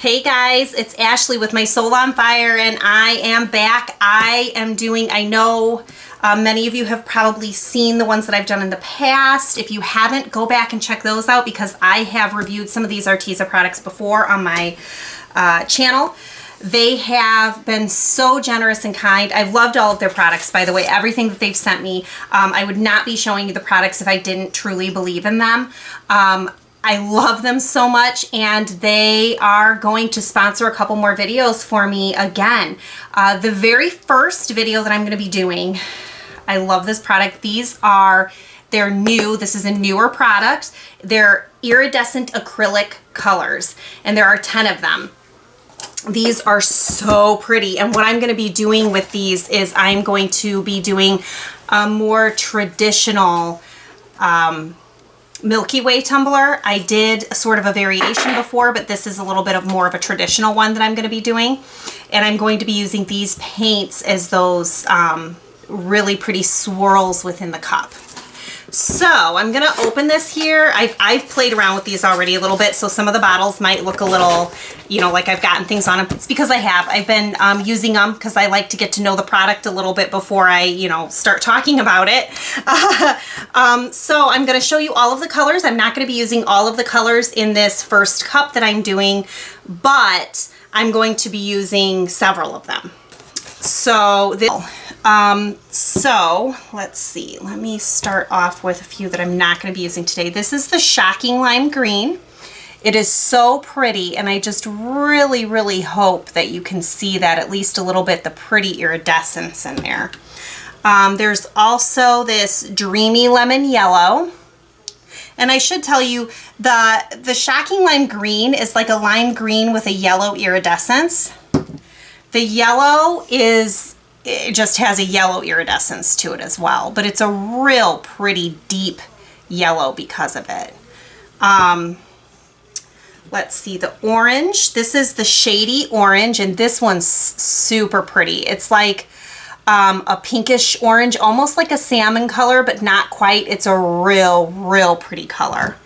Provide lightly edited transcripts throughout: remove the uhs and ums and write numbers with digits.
Hey guys, it's Ashley with my Soul on Fire, and I am back. I know many of you have probably seen the ones that I've done in the past. If you haven't, go back and check those out because I have reviewed some of these Arteza products before on my channel. They have been so generous and kind. I've loved all of their products, by the way, everything that they've sent me. I would not be showing you the products if I didn't truly believe in them. I love them so much, and they are going to sponsor a couple more videos for me again. The very first video that I'm going to be doing, I love this product. They're new. This is a newer product. They're iridescent acrylic colors, and there are 10 of them. These are so pretty, and what I'm going to be doing with these is I'm going to be doing a more traditional Milky Way Tumbler. I did sort of a variation before, but this is a little bit of more of a traditional one that I'm going to be doing. And I'm going to be using these paints as those really pretty swirls within the cup. So I'm going to open this here. I've played around with these already a little bit, so some of the bottles might look a little, like I've gotten things on them. It's because I've been using them because I like to get to know the product a little bit before I, start talking about it. So I'm going to show you all of the colors. I'm not going to be using all of the colors in this first cup that I'm doing, but I'm going to be using several of them. So let's see. Let me start off with a few that I'm not going to be using today. This is the Shocking Lime Green. It is so pretty, and I just really, really hope that you can see that at least a little bit, the pretty iridescence in there. There's also this Dreamy Lemon Yellow. And I should tell you, the Shocking Lime Green is like a lime green with a yellow iridescence. The yellow it just has a yellow iridescence to it as well, but it's a real pretty deep yellow because of it. Let's see, the orange. This is the Shady Orange, and this one's super pretty. It's like a pinkish orange, almost like a salmon color, but not quite. It's a real pretty color.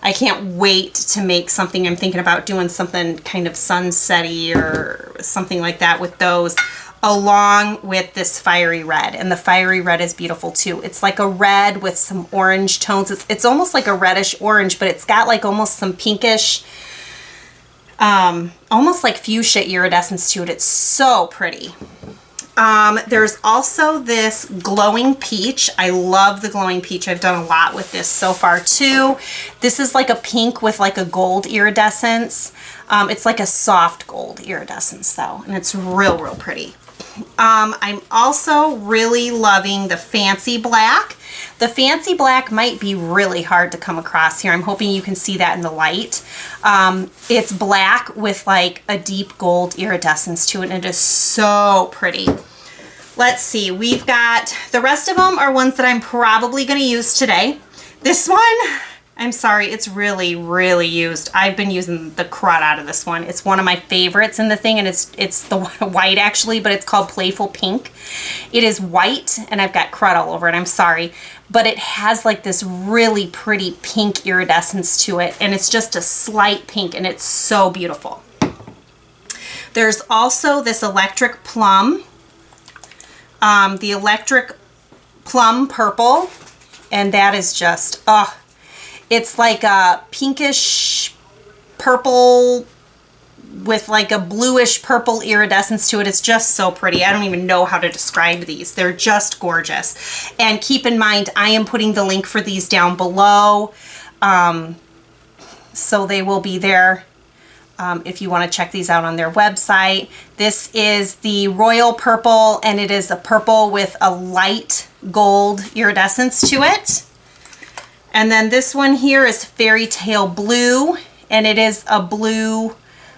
I can't wait to make something. I'm thinking about doing something kind of sunsetty or something like that with those, along with this fiery red. And the fiery red is beautiful too. It's like a red with some orange tones. It's almost like a reddish orange, but it's got like almost some pinkish, almost like fuchsia iridescence to it. It's so pretty. There's also this glowing peach. I love the glowing peach. I've done a lot with this so far too. This is like a pink with like a gold iridescence. It's like a soft gold iridescence though, and it's real pretty. I'm also really loving the Fancy Black. The Fancy Black might be really hard to come across here. I'm hoping you can see that in the light. It's black with like a deep gold iridescence to it, and it is so pretty. Let's see, we've got, the rest of them are ones that I'm probably going to use today. This one, I'm sorry, it's really used. I've been using the crud out of this one. It's one of my favorites in the thing, and it's the white actually, but it's called Playful Pink. It is white, and I've got crud all over it, I'm sorry. But it has like this really pretty pink iridescence to it, and it's just a slight pink, and it's so beautiful. There's also this Electric Plum, the Electric Plum Purple, and that is just, it's like a pinkish purple with like a bluish purple iridescence to it. It's just so pretty. I don't even know how to describe these. They're just gorgeous. And keep in mind, I am putting the link for these down below. So they will be there if you want to check these out on their website. This is the Royal Purple, and it is a purple with a light gold iridescence to it. And then this one here is Fairy Tale Blue, and it is a blue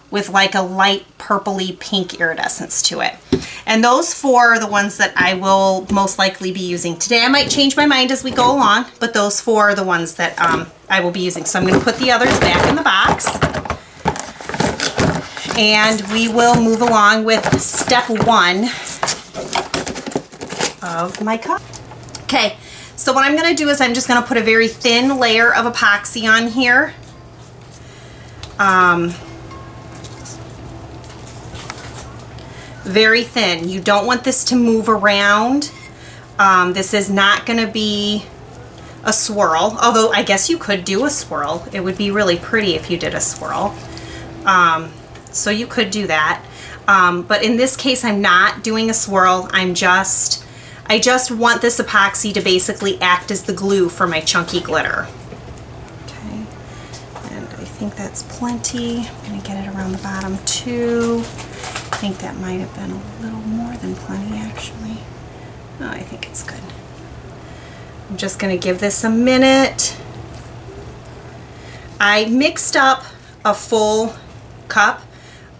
with like a light purpley pink iridescence to it. And those four are the ones that I will most likely be using today. I might change my mind as we go along, but those four are the ones that I will be using. So I'm going to put the others back in the box, and we will move along with step one of my cup. Okay. So what I'm going to do is I'm just going to put a very thin layer of epoxy on here. very thin. You don't want this to move around. This is not going to be a swirl, although I guess you could do a swirl. It would be really pretty if you did a swirl. So you could do that. But in this case, I'm not doing a swirl. I just want this epoxy to basically act as the glue for my chunky glitter. Okay, and I think that's plenty. I'm gonna get it around the bottom too. I think that might have been a little more than plenty actually. Oh, I think it's good. I'm just gonna give this a minute. I mixed up a full cup,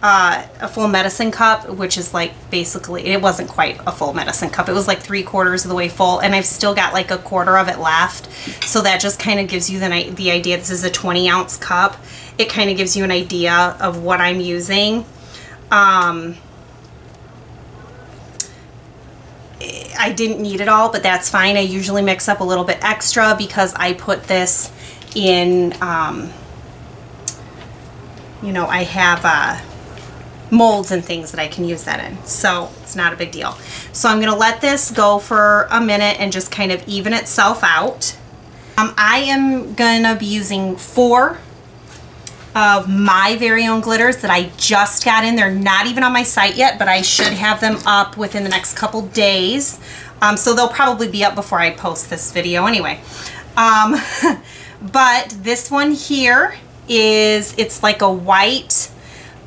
a full medicine cup, which is like basically, it wasn't quite a full medicine cup. It was like 3/4 of the way full, and I've still got like 1/4 of it left. So that just kind of gives you the idea. This is a 20-ounce cup. It kind of gives you an idea of what I'm using. I didn't need it all, but that's fine. I usually mix up a little bit extra because I put this in, you know, I have molds and things that I can use that in, so it's not a big deal. So I'm gonna let this go for a minute and just kind of even itself out. I am gonna be using 4 of my very own glitters that I just got in. They're not even on my site yet, but I should have them up within the next couple days. So they'll probably be up before I post this video anyway. But this one here it's like a white,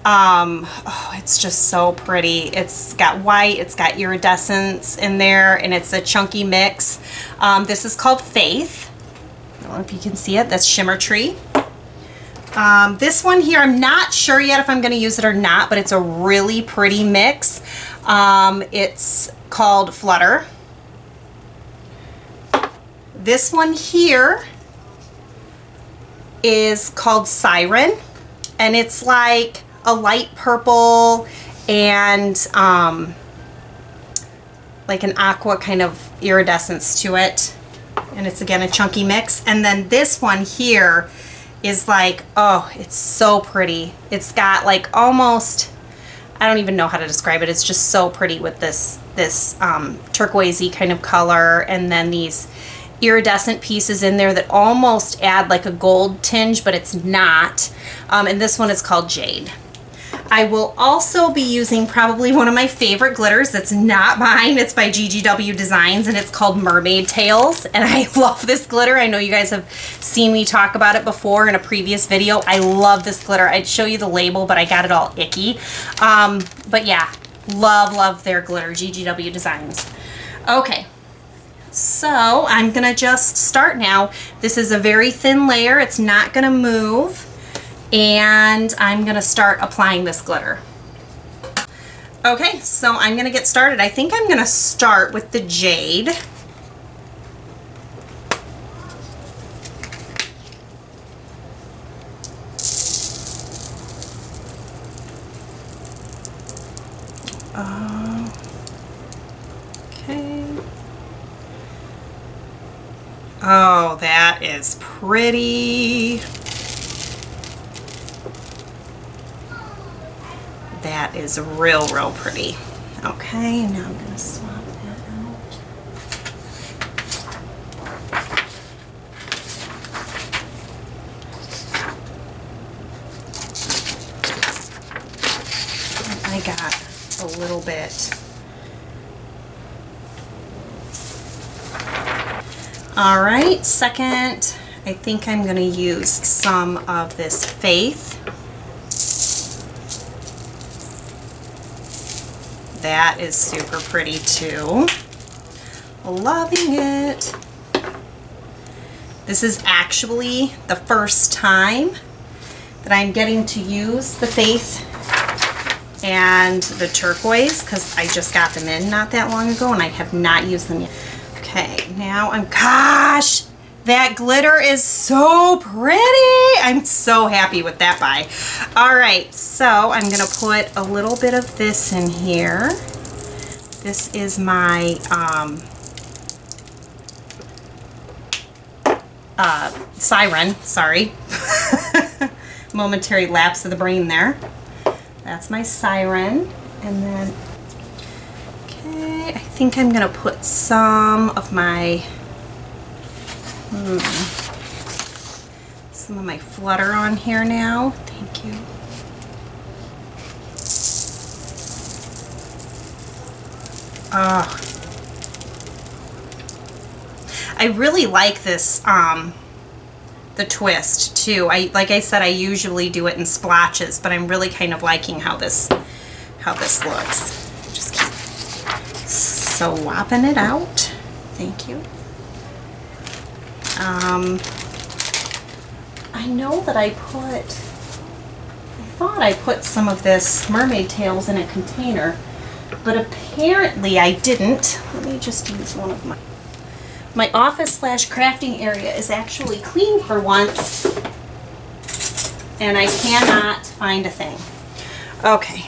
oh, it's just so pretty. It's got white, it's got iridescence in there, and it's a chunky mix. This is called Faith. I don't know if you can see it. That's Shimmer Tree. This one here, I'm not sure yet if I'm going to use it or not, but it's a really pretty mix. It's called Flutter. This one here is called Siren, and it's like a light purple and like an aqua kind of iridescence to it, and it's again a chunky mix. And then this one here is like, oh, it's so pretty. It's got like almost, I don't even know how to describe it. It's just so pretty with this turquoisey kind of color, and then these iridescent pieces in there that almost add like a gold tinge, but it's not. And this one is called Jade. I will also be using probably one of my favorite glitters that's not mine. It's by GGW Designs, and it's called Mermaid Tails. And I love this glitter. I know you guys have seen me talk about it before in a previous video. I love this glitter. I'd show you the label, but I got it all icky. But yeah, love their glitter, GGW Designs. Okay, so I'm gonna just start now. This is a very thin layer. It's not gonna move. And I'm gonna start applying this glitter. Okay, so I'm gonna get started. I think I'm gonna start with the Jade. Okay. Oh, that is pretty. That is real pretty. Okay, now I'm going to swap that out. I got a little bit. All right, second, I think I'm going to use some of this Faith. That is super pretty too. Loving it. This is actually the first time that I'm getting to use the Faith and the turquoise, because I just got them in not that long ago and I have not used them yet. Okay, now gosh, that glitter is so pretty. I'm so happy with that buy. All right, so I'm gonna put a little bit of this in here. This is my Siren, sorry. Momentary lapse of the brain there. That's my Siren. And then Okay, I think I'm gonna put some of my Flutter on here now. Thank you. I really like this, the twist too. Like I said, I usually do it in splotches, but I'm really kind of liking how this looks. Just keep swapping it out. Thank you. I know that I thought I put some of this Mermaid Tails in a container, but apparently I didn't. Let me just use one of my office / crafting area is actually clean for once, and I cannot find a thing. Okay.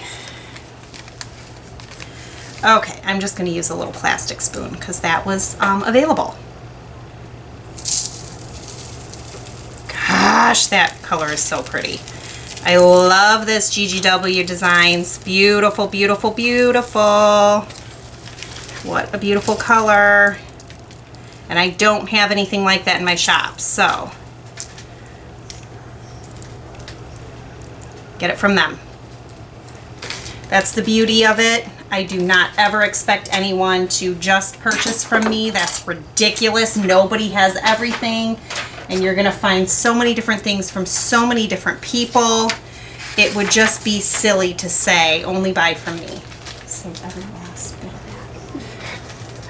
Okay, I'm just going to use a little plastic spoon because that was available. Gosh, that color is so pretty. I love this GGW Designs. Beautiful, beautiful, beautiful. What a beautiful color. And I don't have anything like that in my shop, so get it from them. That's the beauty of it. I do not ever expect anyone to just purchase from me. That's ridiculous. Nobody has everything, and you're gonna find so many different things from so many different people. It would just be silly to say, only buy from me. Save every last bit of that.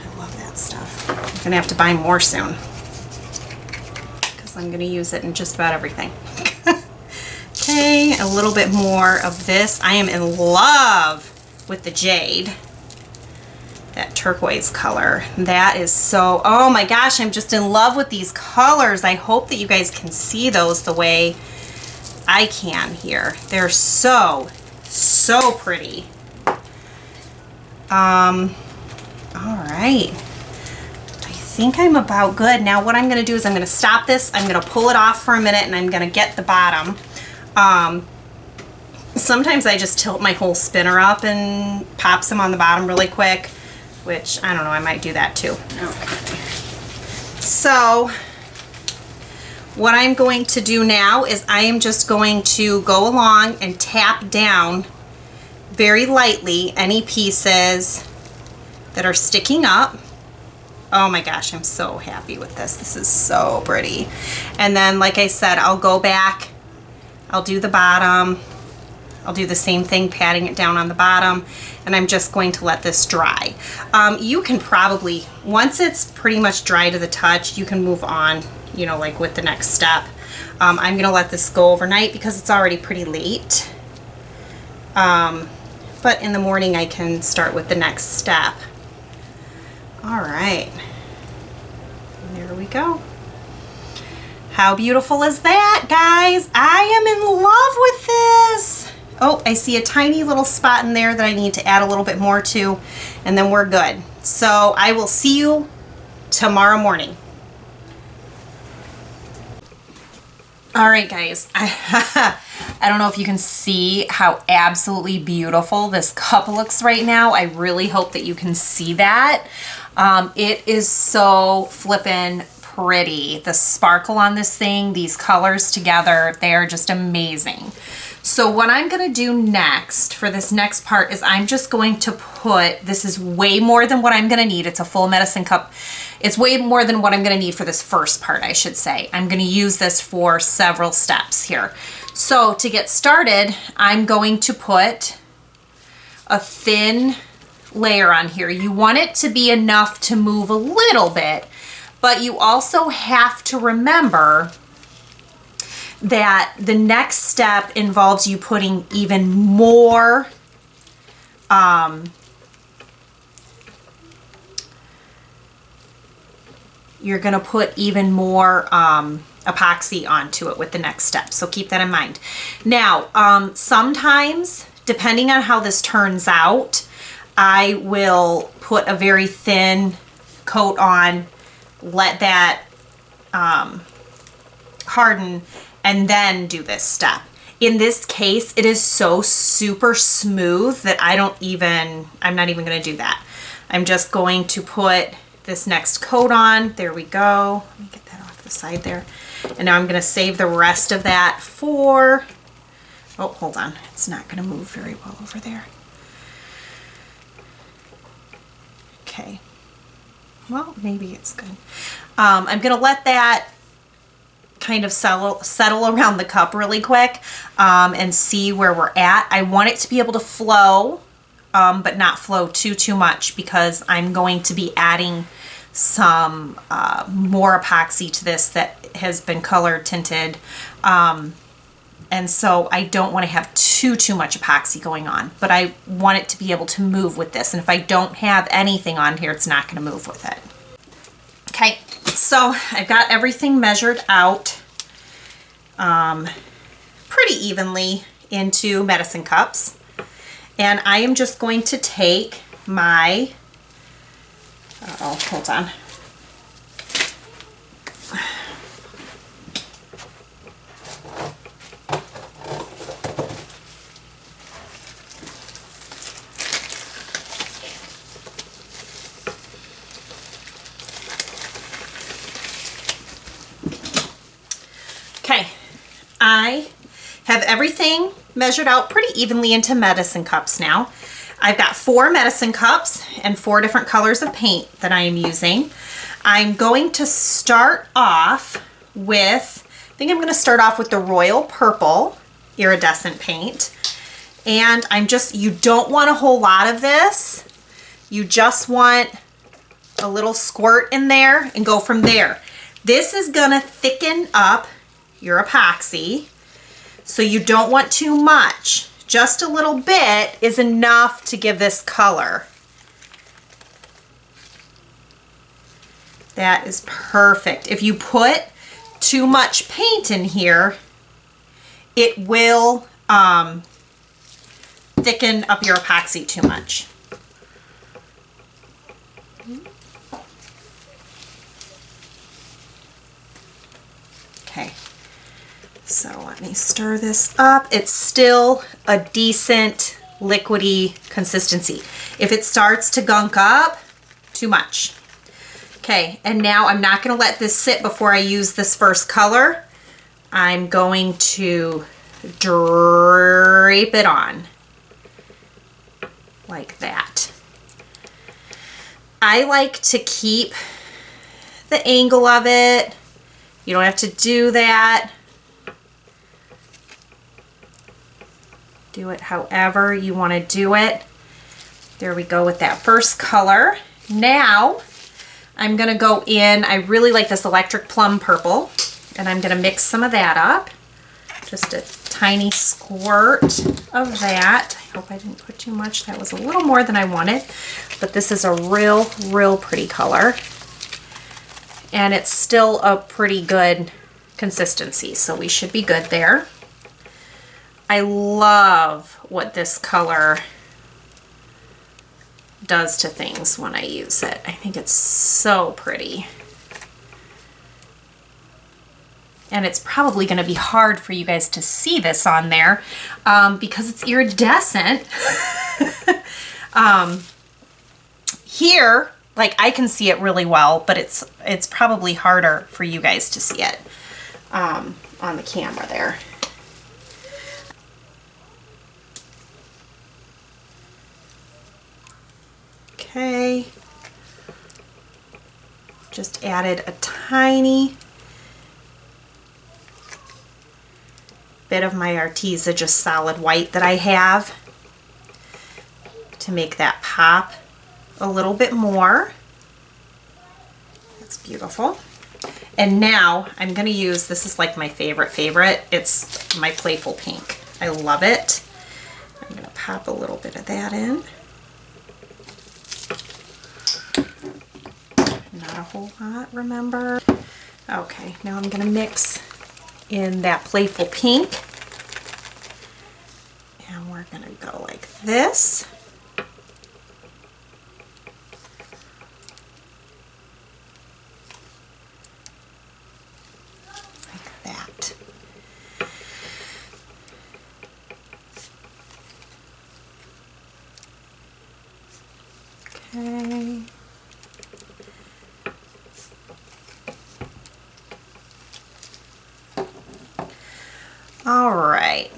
I love that stuff. I'm gonna have to buy more soon because I'm gonna use it in just about everything. Okay, a little bit more of this. I am in love with the jade, that turquoise color. That is so, oh my gosh, I'm just in love with these colors. I hope that you guys can see those the way I can here. They're so pretty. All right, I think I'm about good. Now what I'm gonna do is I'm gonna stop this, I'm gonna pull it off for a minute, and I'm gonna get the bottom. Sometimes I just tilt my whole spinner up and pops them on the bottom really quick, which I don't know, I might do that too. Okay. So what I'm going to do now is I am just going to go along and tap down very lightly any pieces that are sticking up. Oh my gosh, I'm so happy with this. This is so pretty. And then, like I said, I'll go back, I'll do the bottom, I'll do the same thing, patting it down on the bottom, and I'm just going to let this dry. You can probably, once it's pretty much dry to the touch, you can move on, you know, like with the next step. I'm gonna let this go overnight because it's already pretty late. But in the morning I can start with the next step. All right, there we go. How beautiful is that, guys? I am in love with this. Oh, I see a tiny little spot in there that I need to add a little bit more to, and then we're good. So I will see you tomorrow morning. All right, guys. I don't know if you can see how absolutely beautiful this cup looks right now. I really hope that you can see that. It is so flippin' pretty. The sparkle on this thing, these colors together, they are just amazing. So what I'm gonna do next for this next part is I'm just going to put, this is way more than what I'm gonna need. It's a full medicine cup. It's way more than what I'm gonna need for this first part, I should say. I'm gonna use this for several steps here. So to get started, I'm going to put a thin layer on here. You want it to be enough to move a little bit, but you also have to remember that the next step involves you putting even more you're gonna put even more epoxy onto it with the next step. So keep that in mind. Now, sometimes, depending on how this turns out, I will put a very thin coat on, let that harden, and then do this step. In this case, it is so super smooth that I'm not even gonna do that. I'm just going to put this next coat on. There we go. Let me get that off the side there. And now I'm going to save the rest of that for, oh, hold on. It's not going to move very well over there. Okay. Well, maybe it's good. I'm going to let that kind of settle around the cup really quick and see where we're at. I want it to be able to flow, but not flow too much, because I'm going to be adding some more epoxy to this that has been color tinted. And so I don't want to have too much epoxy going on, but I want it to be able to move with this. And if I don't have anything on here, it's not going to move with it. Okay, so I've got everything measured out pretty evenly into medicine cups. And I am just going to take my, uh-oh, hold on. Okay, I have everything measured out pretty evenly into medicine cups now. I've got 4 medicine cups and 4 different colors of paint that I am using. I'm going to start off with, I think I'm going to start off with the Royal Purple Iridescent paint. And you don't want a whole lot of this. You just want a little squirt in there and go from there. This is going to thicken up your epoxy, so you don't want too much. Just a little bit is enough to give this color. That is perfect. If you put too much paint in here, it will thicken up your epoxy too much. Okay. So let me stir this up. It's still a decent liquidy consistency. If it starts to gunk up, too much. Okay, and now I'm not going to let this sit before I use this first color. I'm going to drape it on like that. I like to keep the angle of it. You don't have to do that. Do it however you want to do it. There we go with that first color. Now I'm going to go in, I really like this electric plum purple, and I'm going to mix some of that up. Just a tiny squirt of that. I hope I didn't put too much. That was a little more than I wanted, but this is a real pretty color. And it's still a pretty good consistency, so we should be good there. I love what this color does to things when I use it. I think it's so pretty. And it's probably going to be hard for you guys to see this on there because it's iridescent. Here, like, I can see it really well, but it's probably harder for you guys to see it on the camera there. Okay, just added a tiny bit of my Arteza just solid white that I have to make that pop a little bit more. That's beautiful. And now I'm going to use, this is like my favorite, it's my Playful Pink. I love it. I'm going to pop a little bit of that in. Not a whole lot, remember? Okay, now I'm going to mix in that Playful Pink. And we're going to go like this. Like that. Okay. Okay. All right.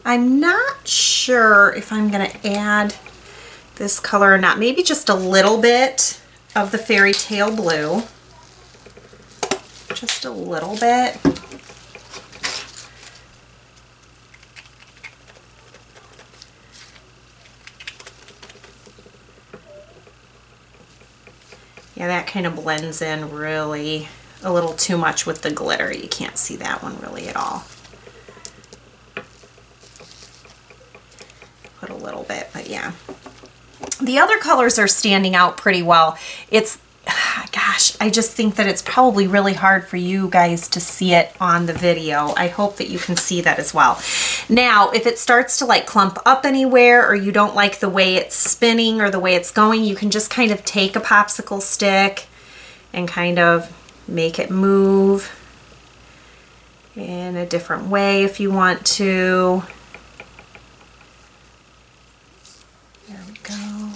I'm not sure if I'm going to add this color or not. Maybe just a little bit of the Fairy Tale Blue. Just a little bit. Yeah, that kind of blends in really a little too much with the glitter. You can't see that one really at all. Put a little bit, but yeah. The other colors are standing out pretty well. It's, gosh, I just think that it's probably really hard for you guys to see it on the video. I hope that you can see that as well. Now, if it starts to like clump up anywhere or you don't like the way it's spinning or the way it's going, you can just kind of take a popsicle stick and kind of make it move in a different way if you want to. There we go.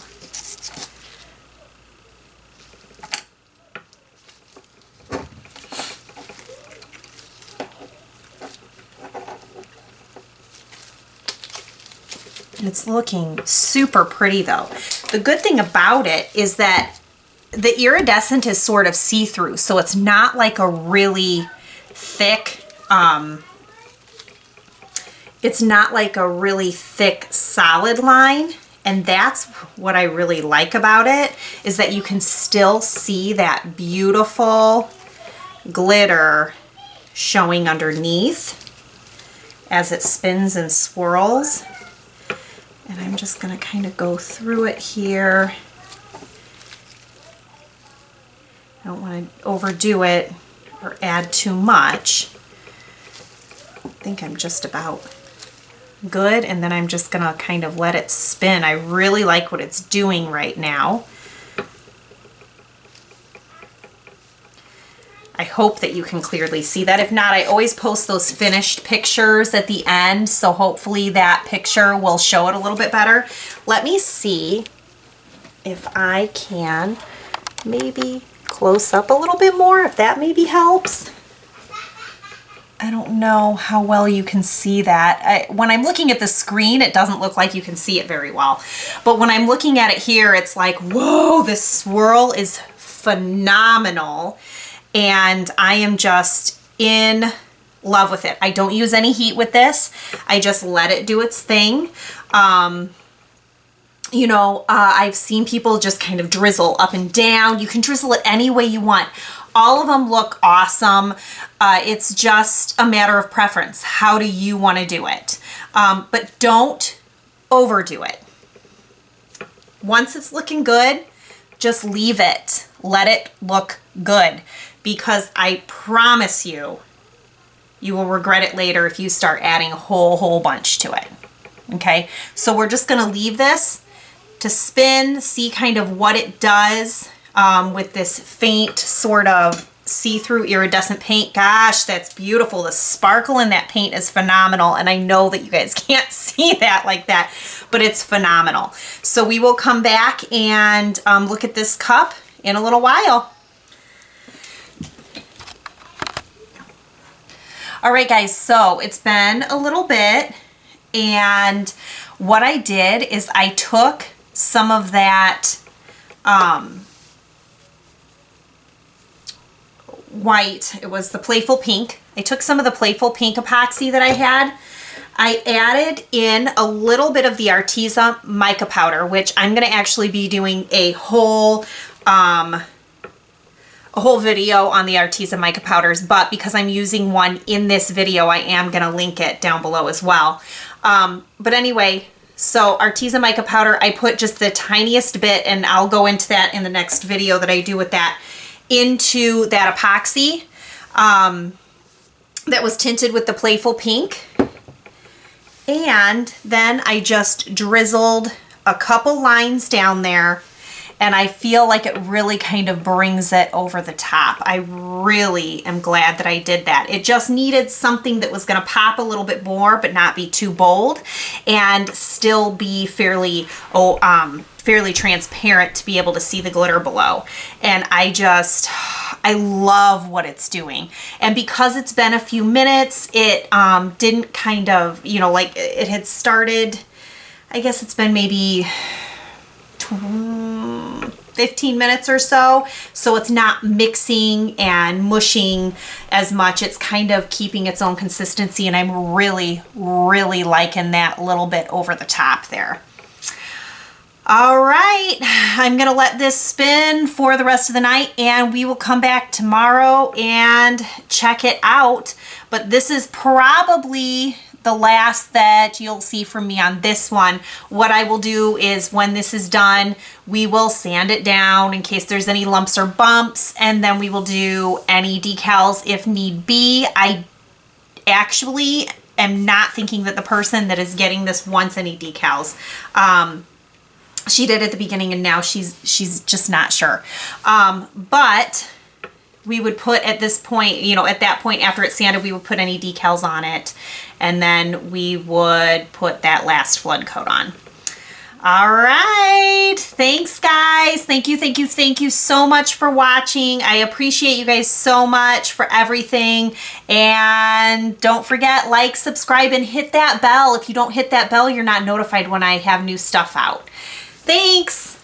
It's looking super pretty though. The good thing about it is that the iridescent is sort of see-through, so it's not like a really thick, it's not like a really thick solid line. And that's what I really like about it, is that you can still see that beautiful glitter showing underneath as it spins and swirls. And I'm just going to kind of go through it here. I don't want to overdo it or add too much. I think I'm just about good, and then I'm just going to kind of let it spin. I really like what it's doing right now. I hope that you can clearly see that. If not, I always post those finished pictures at the end, so hopefully that picture will show it a little bit better. Let me see if I can maybe close up a little bit more, if that maybe helps. I don't know how well you can see that. When I'm looking at the screen, it doesn't look like you can see it very well. But when I'm looking at it here, it's like, whoa, this swirl is phenomenal. And I am just in love with it. I don't use any heat with this. I just let it do its thing. You know, I've seen people just kind of drizzle up and down. You can drizzle it any way you want. All of them look awesome. It's just a matter of preference. How do you want to do it? But don't overdo it. Once it's looking good, just leave it. Let it look good, because I promise you, you will regret it later if you start adding a whole bunch to it. Okay, so we're just gonna leave this to spin, see kind of what it does with this faint sort of see-through iridescent paint. Gosh, that's beautiful. The sparkle in that paint is phenomenal, and I know that you guys can't see that like that, but it's phenomenal. So we will come back and look at this cup in a little while. All right, guys, so it's been a little bit, and what I did is I took some of that white, it was the Playful Pink. I took some of the Playful Pink epoxy that I had. I added in a little bit of the Arteza mica powder, which I'm going to actually be doing a whole video on the Arteza mica powders, but because I'm using one in this video, I am going to link it down below as well. But anyway, so Arteza mica powder, I put just the tiniest bit, and I'll go into that in the next video that I do with that, into that epoxy that was tinted with the Playful Pink. And then I just drizzled a couple lines down there, and I feel like it really kind of brings it over the top. I really am glad that I did that. It just needed something that was going to pop a little bit more but not be too bold and still be fairly fairly transparent to be able to see the glitter below. And I love what it's doing. And because it's been a few minutes, it didn't kind of, you know, like it had started, I guess it's been maybe 15 minutes or so. So it's not mixing and mushing as much. It's kind of keeping its own consistency. And I'm really, really liking that little bit over the top there. All right, I'm gonna let this spin for the rest of the night and we will come back tomorrow and check it out. But this is probably the last that you'll see from me on this one. What I will do is when this is done, we will sand it down in case there's any lumps or bumps, and then we will do any decals if need be. I actually am not thinking that the person that is getting this wants any decals. She did at the beginning and now she's just not sure. But we would put at this point, you know, at that point after it's sanded, we would put any decals on it, and then we would put that last flood coat on. All right, thanks guys. Thank you so much for watching. I appreciate you guys so much for everything. And don't forget, like, subscribe, and hit that bell. If you don't hit that bell, you're not notified when I have new stuff out. Thanks.